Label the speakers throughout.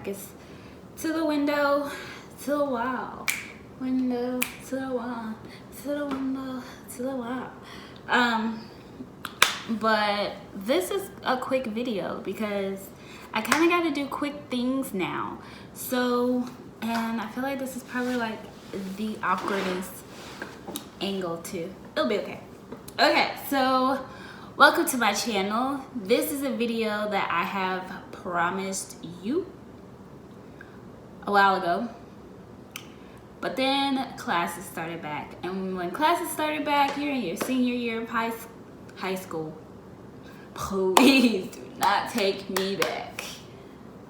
Speaker 1: back is to the window, to the wall, window, to the wall, to the window, to the wall. But this is a quick video because I kind of got to do quick things now. So, and I feel like this is probably like the awkwardest angle too. It'll be okay. Okay, so welcome to my channel. This is a video that I have promised you a while ago. But then classes started back. And when classes started back, you're in your senior year of high school. Please do not take me back.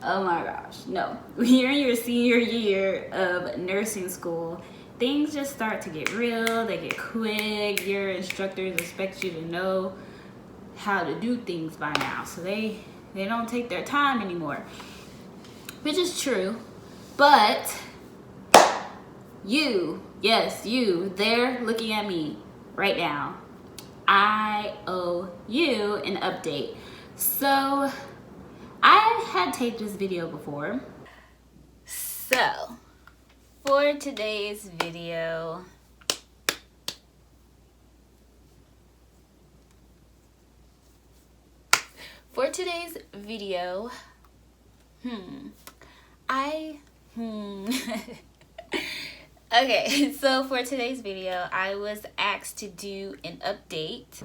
Speaker 1: Oh my gosh, no. When you're in your senior year of nursing school, things just start to get real, they get quick. Your instructors expect you to know how to do things by now. So they don't take their time anymore, which is true. But you, yes, you, they're looking at me right now. I owe you an update. So I had taped this video before. So for today's video, Okay, so for today's video, I was asked to do an update.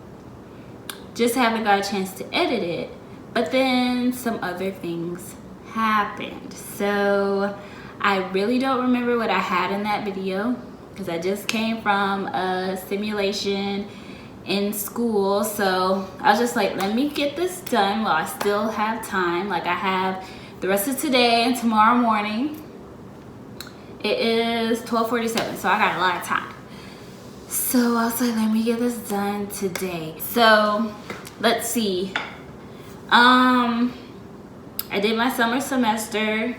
Speaker 1: Just haven't got a chance to edit it, but then some other things happened. So I really don't remember what I had in that video because I just came from a simulation in school. So I was just like, let me get this done while I still have time. Like I have the rest of today and tomorrow morning. It is 12:47, so I got a lot of time. So I was like, let me get this done today. So let's see. I did my summer semester.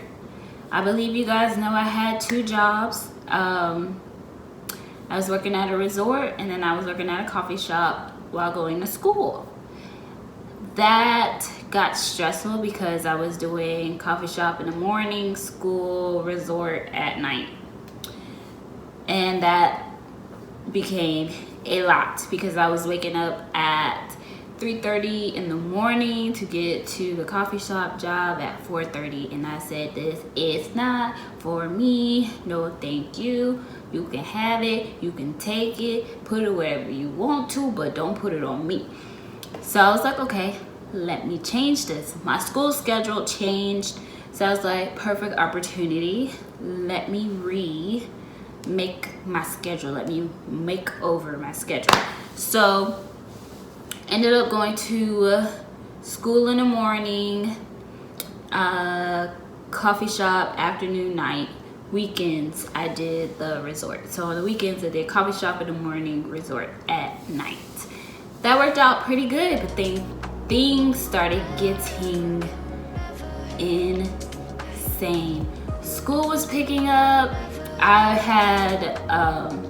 Speaker 1: I believe you guys know I had 2 jobs. I was working at a resort and then I was working at a coffee shop while going to school. That got stressful because I was doing coffee shop in the morning, school, resort at night. And that became a lot because I was waking up at 3:30 in the morning to get to the coffee shop job at 4:30. And I said, this is not for me. No, thank you. You can have it. You can take it. Put it wherever you want to, but don't put it on me. So I was like, okay, let me change this. My school schedule changed. So I was like, perfect opportunity. Let me make my schedule. Let me make over my schedule. So ended up going to school in the morning, coffee shop, afternoon, night. Weekends, I did the resort. So on the weekends, I did coffee shop in the morning, resort at night. That worked out pretty good, but things started getting insane. School was picking up. I had,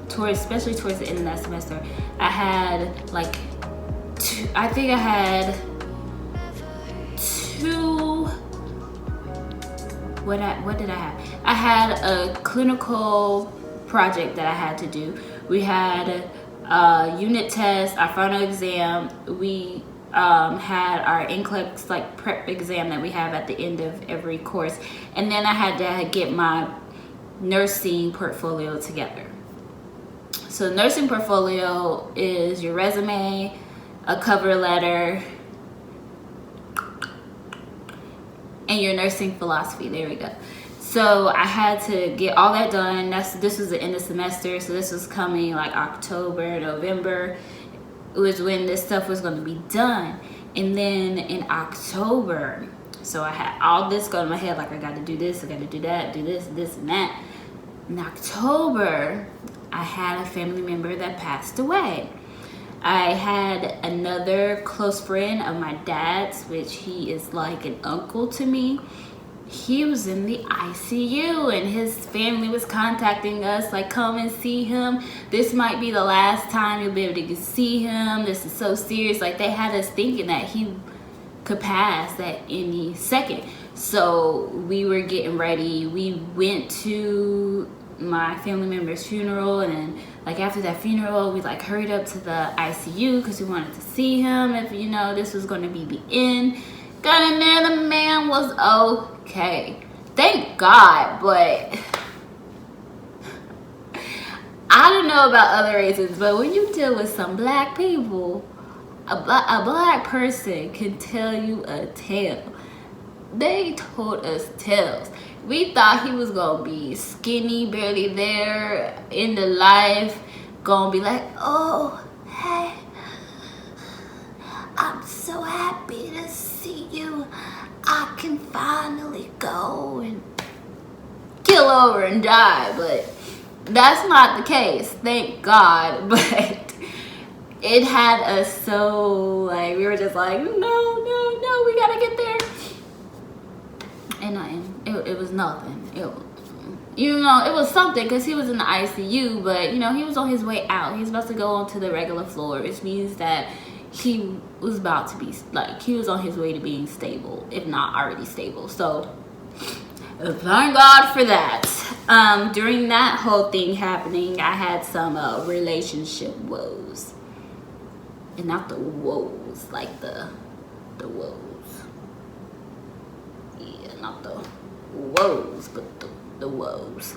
Speaker 1: especially towards the end of that semester, I had like I think I had 2, what did I have? I had a clinical project that I had to do. We had a unit test, our final exam. We had our NCLEX like prep exam that we have at the end of every course. And then I had to get my nursing portfolio together. So nursing portfolio is your resume, a cover letter, and your nursing philosophy. There we go. So I had to get all that done. This was the end of semester, so this was coming like October, November. It was when this stuff was going to be done. And then in October, so I had all this going in my head, like I got to do this, I got to do that, do this, this and that. In October, I had a family member that passed away. I had another close friend of my dad's, which he is like an uncle to me. He was in the ICU and his family was contacting us like, come and see him. This might be the last time you'll be able to see him. This is so serious. Like they had us thinking that he could pass at any second. So we were getting ready. We went to my family member's funeral, and then like after that funeral, we like hurried up to the ICU because we wanted to see him if, you know, this was going to be the end. Got in there, the man was okay. Thank God, but I don't know about other races, but when you deal with some black people, a black person can tell you a tale. They told us tales. We thought he was gonna be skinny, barely there, in the life, gonna be like, oh, hey, I'm so happy to see you. I can finally go and kill over and die, but that's not the case, thank God. But it had us so, like, we were just like, no, we gotta get there. And nothing. It was nothing. You know, it was something because he was in the ICU, but, you know, he was on his way out. He's about to go onto the regular floor, which means that he was about to be, like, he was on his way to being stable, if not already stable. So, thank God for that. During that whole thing happening, I had some relationship woes. And not the woes, like the woes. Yeah, not the woes, but the woes.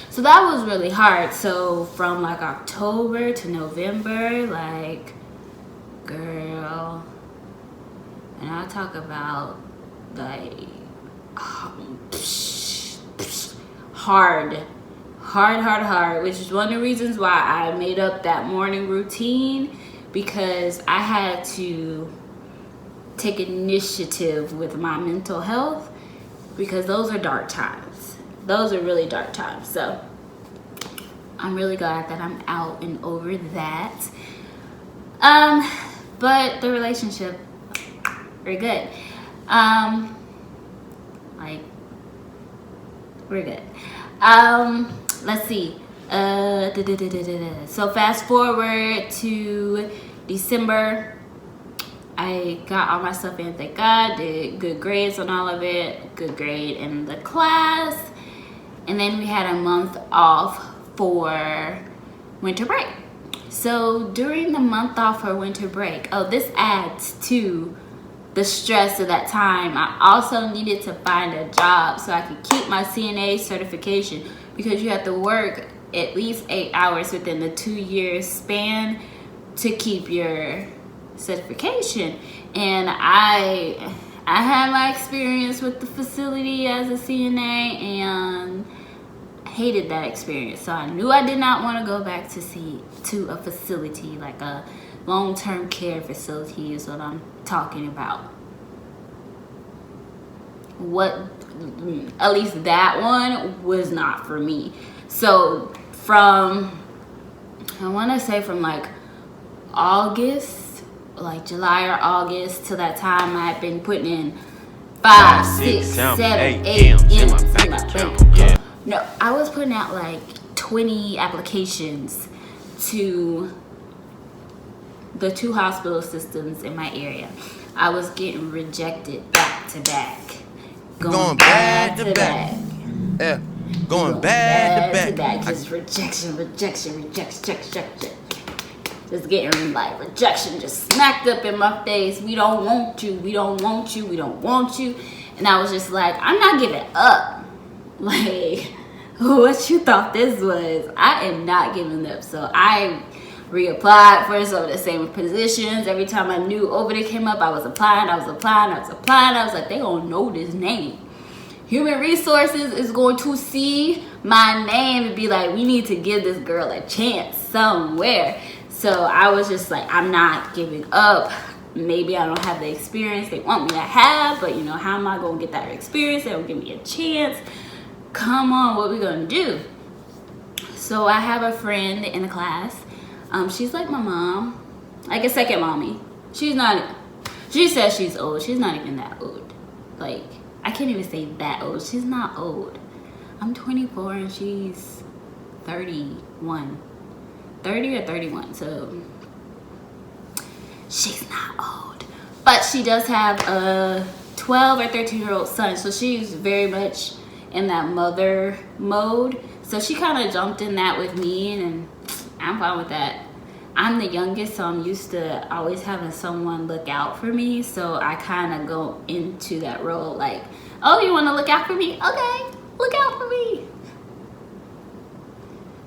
Speaker 1: So that was really hard. So from like October to November, like, girl, and I talk about like hard, which is one of the reasons why I made up that morning routine, because I had to take initiative with my mental health, because those are dark times. Those are really dark times. So I'm really glad that I'm out and over that. But the relationship, we're good. Like, we're good. Let's see. So fast forward to December. I got all my stuff in, thank God. Did good grades on all of it. Good grade in the class. And then we had a month off for winter break. So during the month off for winter break, this adds to the stress of that time. I also needed to find a job so I could keep my CNA certification, because you have to work at least 8 hours within the 2-year span to keep your certification. And I had my experience with the facility as a CNA and hated that experience. So I knew I did not want to go back to a facility, like a long-term care facility is what I'm talking about. At least that one was not for me. So from, I want to say from like August, like July or August to that time, I had been putting in 5, 6, 7, 8 M's in my bank account. No, I was putting out like 20 applications to the 2 hospital systems in my area. I was getting rejected back to back. Going back to back.
Speaker 2: Yeah, going back to back.
Speaker 1: Just rejection. Just getting like rejection just smacked up in my face. We don't want you. And I was just like, I'm not giving up. Like, what you thought this was? I am not giving up. So I reapplied for some of the same positions. Every time a new opening came up, I was applying. I was like, they gonna know this name. Human Resources is going to see my name and be like, we need to give this girl a chance somewhere. So I was just like, I'm not giving up. Maybe I don't have the experience they want me to have, but you know, how am I gonna get that experience? They don't give me a chance. Come on, what we gonna do? So I have a friend in the class. She's like my mom, like a second mommy. She says she's old. She's not even that old. Like, I can't even say that old. She's not old. I'm 24 and she's 31. 30 or 31, so she's not old. But she does have 12 or 13-year-old son, so she's very much in that mother mode. So she kind of jumped in that with me, and I'm fine with that. I'm the youngest, so I'm used to always having someone look out for me. So I kind of go into that role like, oh, you want to look out for me? Okay, look out for me.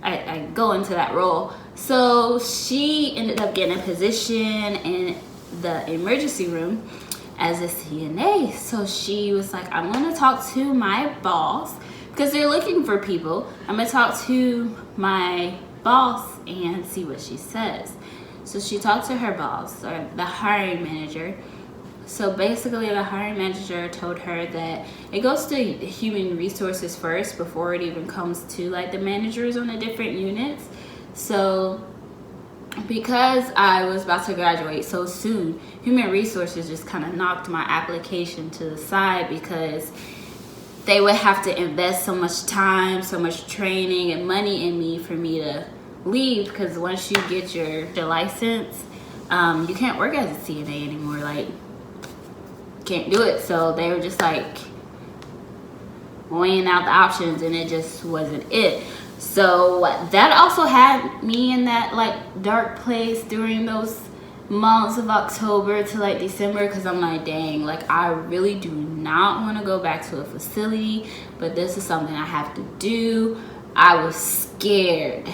Speaker 1: I go into that role. So she ended up getting a position in the emergency room as a CNA. So she was like, I'm going to talk to my boss because they're looking for people. I'm going to talk to my boss and see what she says. So she talked to her boss, or the hiring manager. So basically the hiring manager told her that it goes to human resources first before it even comes to like the managers on the different units. So because I was about to graduate so soon, human resources just kind of knocked my application to the side because they would have to invest so much time, so much training and money in me for me to leave, because once you get your license, you can't work as a CNA anymore. Like, can't do it. So they were just like weighing out the options, and it just wasn't it. So that also had me in that like dark place during those months of October to like December, because I'm like, dang, like I really do not want to go back to a facility, but this is something I have to do. I was scared,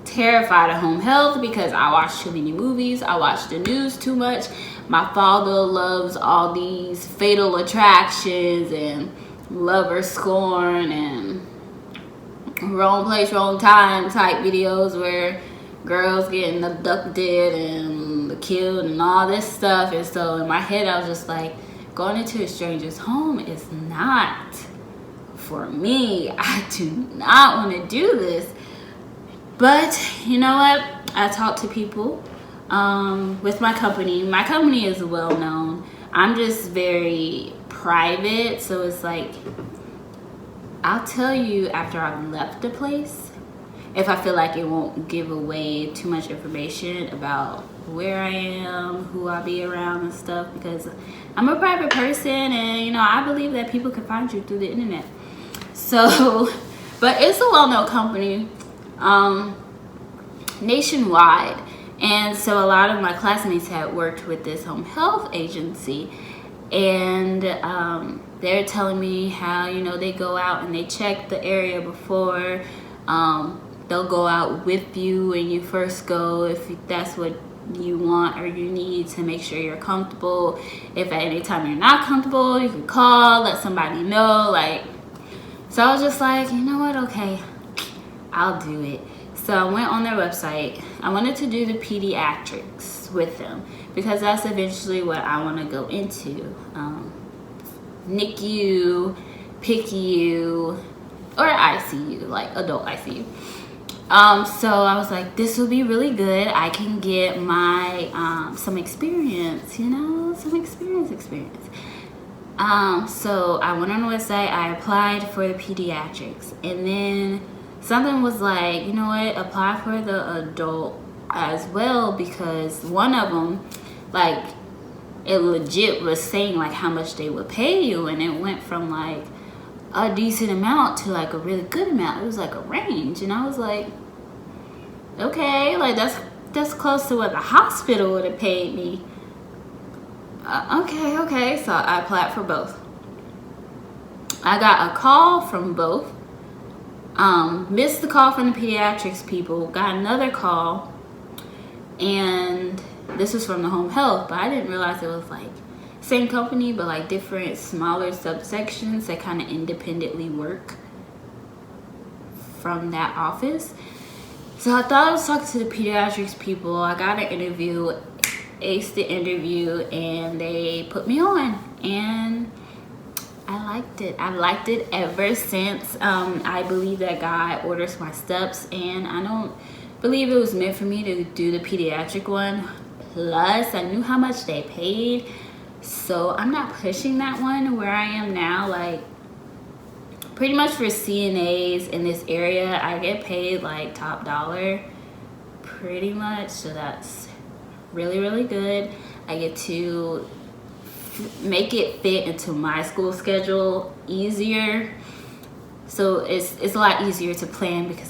Speaker 1: terrified of home health because I watched too many movies. I watched the news too much. My father loves all these Fatal Attractions and Lover Scorn and Wrong Place, Wrong Time type videos where girls getting abducted and killed and all this stuff. And so in my head, I was just like, going into a stranger's home is not for me. I do not want to do this. But you know what? I talk to people with my company. My company is well known. I'm just very private. So it's like, I'll tell you after I've left the place if I feel like it won't give away too much information about where I am, who I'll be around and stuff, because I'm a private person, and you know, I believe that people can find you through the internet. So, but it's a well-known company nationwide, and so a lot of my classmates had worked with this home health agency, and they're telling me how, you know, they go out and they check the area before. They'll go out with you when you first go if that's what you want or you need, to make sure you're comfortable. If at any time you're not comfortable, you can call, let somebody know. Like, so I was just like, you know what, okay, I'll do it. So I went on their website. I wanted to do the pediatrics with them because that's eventually what I want to go into. NICU, PICU, or ICU, like adult ICU. So I was like, this will be really good. I can get my some experience, you know, some experience. So I went on the website, I applied for the pediatrics, and then something was like, you know what, apply for the adult as well, because one of them, like, it legit was saying like how much they would pay you, and it went from like a decent amount to like a really good amount. It was like a range, and I was like, okay, like that's close to what the hospital would have paid me. Okay, so I applied for both. I got a call from both, missed the call from the pediatrics people, got another call, and this was from the home health, but I didn't realize it was like same company but like different smaller subsections that kind of independently work from that office. So I thought I was talking to the pediatrics people. I got an interview, aced the interview, and they put me on, and I liked it. I've liked it ever since. I believe that God orders my steps, and I don't believe it was meant for me to do the pediatric one. Plus, I knew how much they paid, so I'm not pushing that one where I am now. Like, pretty much for CNAs in this area, I get paid like top dollar, pretty much. So that's really, really good. I get to make it fit into my school schedule easier. So it's a lot easier to plan because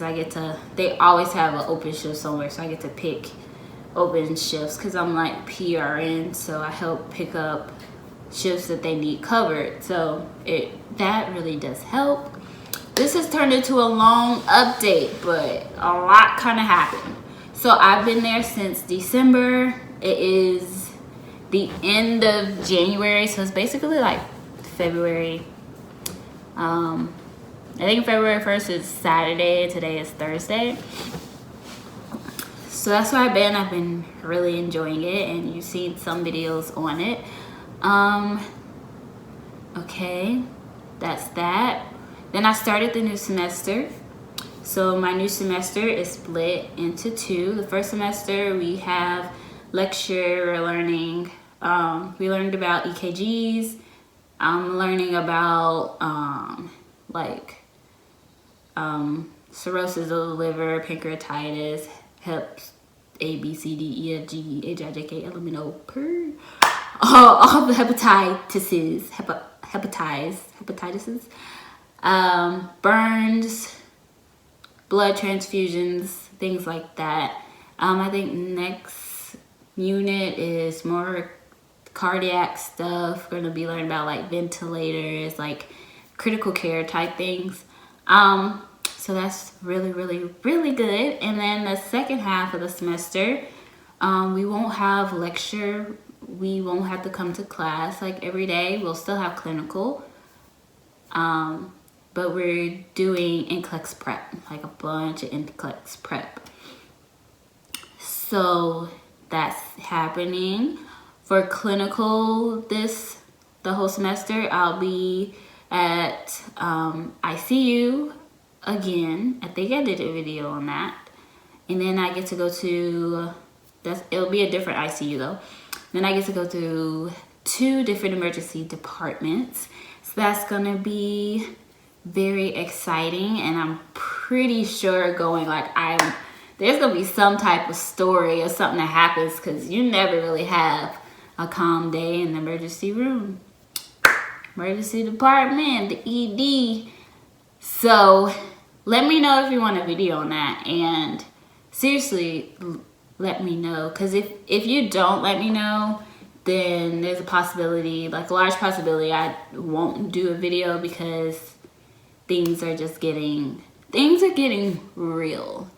Speaker 1: they always have an open shift somewhere, so I get to pick open shifts because I'm like PRN, so I help pick up shifts that they need covered. So that really does help. This has turned into a long update, but a lot kind of happened. So I've been there since December. It is the end of January, so it's basically like February. I think February 1st is Saturday, today is Thursday. So that's where I've been really enjoying it, and you've seen some videos on it. Okay, that's that. Then I started the new semester. So my new semester is split into two. The first semester we have lecture learning. We learned about EKGs. I'm learning about cirrhosis of the liver, pancreatitis, hep A, B, C, D, E, F, G, H, I, J, K, L, M, N, O, P. All the hepatitis, burns, blood transfusions, things like that. I think next unit is more cardiac stuff. We're gonna be learning about like ventilators, like critical care type things. So that's really, really, really good. And then the second half of the semester, we won't have lecture. We won't have to come to class like every day. We'll still have clinical. But we're doing NCLEX prep, like a bunch of NCLEX prep. So that's happening. For clinical the whole semester, I'll be at ICU again. I think I did a video on that. And then I get to go to, it'll be a different ICU though. Then I get to go to 2 different emergency departments. So that's gonna be very exciting, and I'm pretty sure there's gonna be some type of story or something that happens, because you never really have a calm day in the emergency room. Emergency department, the ED. So let me know if you want a video on that, and seriously, let me know, because if you don't let me know, then there's a possibility, like a large possibility, I won't do a video, because things are getting real,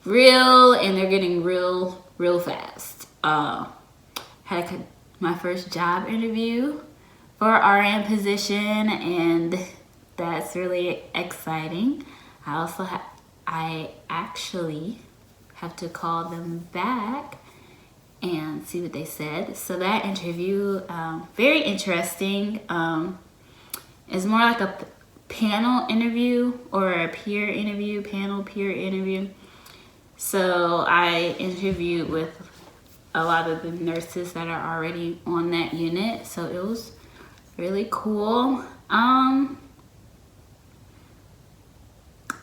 Speaker 1: and they're getting real fast. Had my first job interview for RN position, and that's really exciting. I actually have to call them back and see what they said. So that interview, very interesting. It's more like a panel interview or a peer interview, peer interview. So I interviewed with a lot of the nurses that are already on that unit. So it was really cool.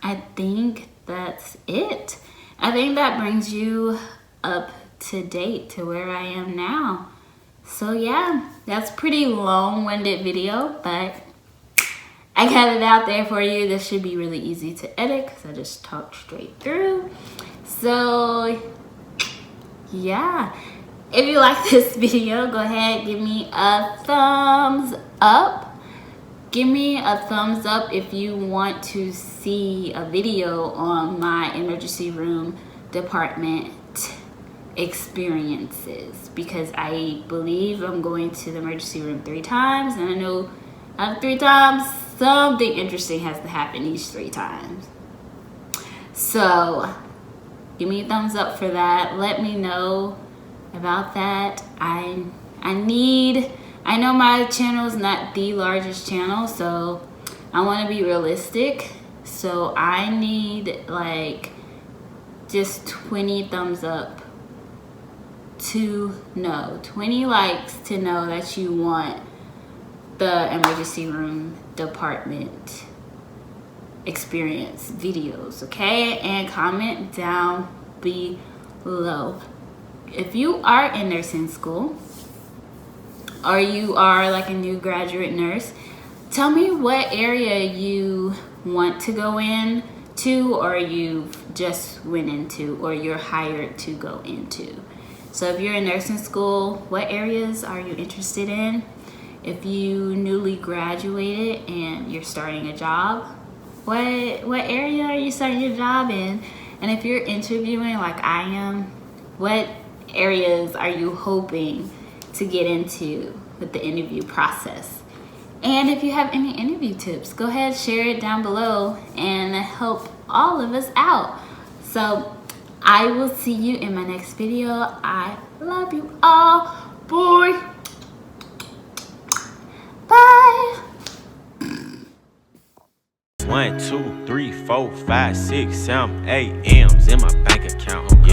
Speaker 1: I think that's it. I think that brings you up to date to where I am now. So yeah, that's pretty long-winded video, but I got it out there for you. This should be really easy to edit because I just talked straight through. So yeah, if you like this video, go ahead, give me a thumbs up. Give me a thumbs up if you want to see a video on my emergency room department experiences, because I believe I'm going to the emergency room 3 times, and I know out of 3 times something interesting has to happen each 3 times. So give me a thumbs up for that. Let me know about that. I know my channel is not the largest channel, so I want to be realistic. So I need like just 20 thumbs up to know, 20 likes to know that you want the emergency room department experience videos, okay? And comment down below. If you are in nursing school, or you are like a new graduate nurse, tell me what area you want to go in to, or you just went into, or you're hired to go into. So if you're in nursing school, what areas are you interested in? If you newly graduated and you're starting a job, what area are you starting your job in? And if you're interviewing like I am, what areas are you hoping to get into with the interview process? And if you have any interview tips, go ahead, share it down below and help all of us out. So I will see you in my next video. I love you all. Boy. Bye.
Speaker 3: 1, 2, 3, 4, 5, 6, 7, 8 M's in my bank account.